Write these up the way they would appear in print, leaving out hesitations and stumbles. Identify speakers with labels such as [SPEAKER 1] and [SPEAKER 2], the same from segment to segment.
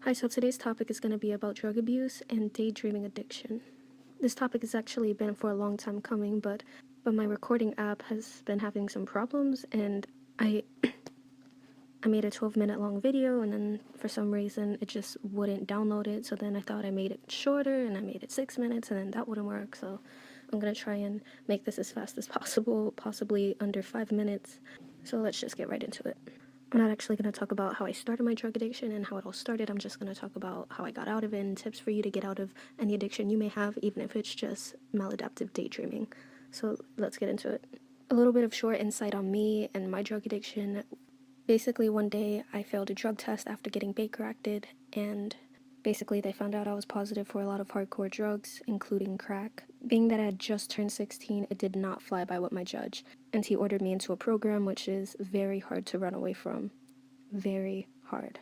[SPEAKER 1] Hi, so today's topic is going to be about drug abuse and daydreaming addiction. This topic has actually been for a long time coming, but my recording app has been having some problems, and I made a 12-minute long video, and then for some reason it just wouldn't download it. So then I thought I made it shorter, and I made it 6 minutes, and then that wouldn't work. So I'm going to try and make this as fast as possible, possibly under 5 minutes. So let's just get right into it. I'm not actually going to talk about how I started my drug addiction and how it all started. I'm just going to talk about how I got out of it and tips for you to get out of any addiction you may have, even if it's just maladaptive daydreaming. So let's get into it. A little bit of short insight on me and my drug addiction. Basically, one day I failed a drug test after getting Baker acted, and basically they found out I was positive for a lot of hardcore drugs, including crack. Being that I had just turned 16, it did not fly by with my judge, and he ordered me into a program which is very hard to run away from. Very hard.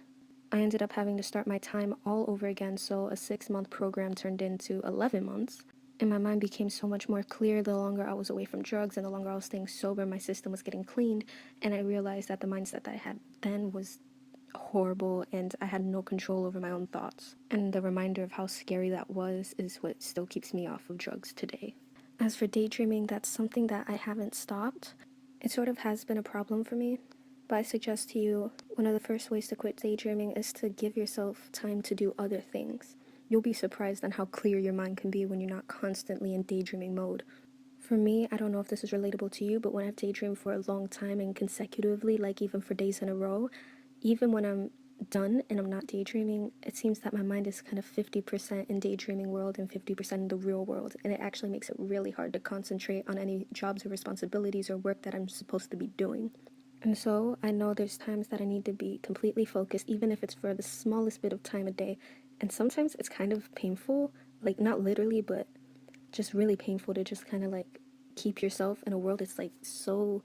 [SPEAKER 1] I ended up having to start my time all over again, so a 6-month program turned into 11 months. And my mind became so much more clear the longer I was away from drugs and the longer I was staying sober, my system was getting cleaned. And I realized that the mindset that I had then was horrible and I had no control over my own thoughts. And the reminder of how scary that was is what still keeps me off of drugs today. As for daydreaming, that's something that I haven't stopped. It sort of has been a problem for me. But I suggest to you, one of the first ways to quit daydreaming is to give yourself time to do other things. You'll be surprised on how clear your mind can be when you're not constantly in daydreaming mode. For me, I don't know if this is relatable to you, but when I've daydreamed for a long time and consecutively, like even for days in a row, even when I'm done and I'm not daydreaming, it seems that my mind is kind of 50% in daydreaming world and 50% in the real world, and it actually makes it really hard to concentrate on any jobs or responsibilities or work that I'm supposed to be doing. And so I know there's times that I need to be completely focused, even if it's for the smallest bit of time a day. And sometimes it's kind of painful, like not literally, but just really painful to just kind of like keep yourself in a world that's like so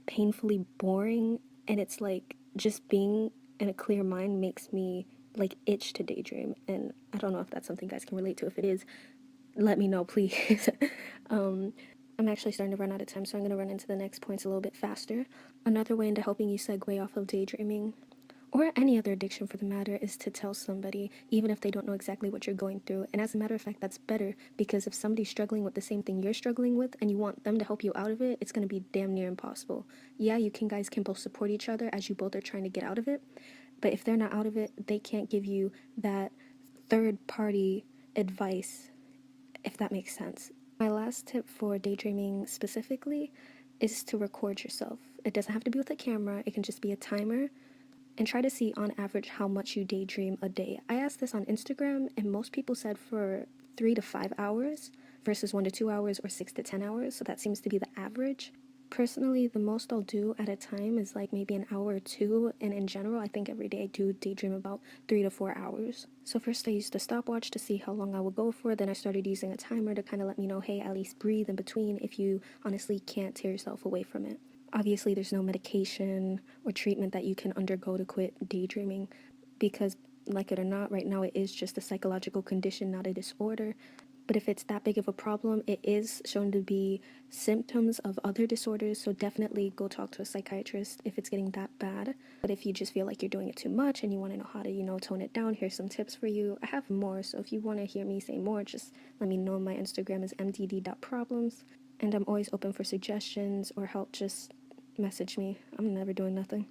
[SPEAKER 1] painfully boring. And it's like just being in a clear mind makes me like itch to daydream. And I don't know if that's something guys can relate to. If it is, let me know, please. I'm actually starting to run out of time, so I'm going to run into the next points a little bit faster. Another way into helping you segue off of daydreaming, or any other addiction for the matter, is to tell somebody, even if they don't know exactly what you're going through. And as a matter of fact, that's better, because if somebody's struggling with the same thing you're struggling with and you want them to help you out of it, it's going to be damn near impossible. Yeah, you guys can both support each other as you both are trying to get out of it, but if they're not out of it, they can't give you that third party advice, if that makes sense. My last tip for daydreaming specifically is to record yourself. It doesn't have to be with a camera, it can just be a timer, and try to see on average how much you daydream a day. I asked this on Instagram, and most people said for 3 to 5 hours versus 1 to 2 hours or 6 to 10 hours, so that seems to be the average. Personally, the most I'll do at a time is like maybe an hour or two, and in general, I think every day I do daydream about 3 to 4 hours. So first I used a stopwatch to see how long I would go for, then I started using a timer to kind of let me know, hey, at least breathe in between if you honestly can't tear yourself away from it. Obviously, there's no medication or treatment that you can undergo to quit daydreaming because, like it or not, right now it is just a psychological condition, not a disorder. But if it's that big of a problem, it is shown to be symptoms of other disorders, so definitely go talk to a psychiatrist if it's getting that bad. But if you just feel like you're doing it too much and you want to know how to, tone it down, here's some tips for you. I have more, so if you want to hear me say more, just let me know. My Instagram is mdd.problems, and I'm always open for suggestions or help. Just message me. I'm never doing nothing.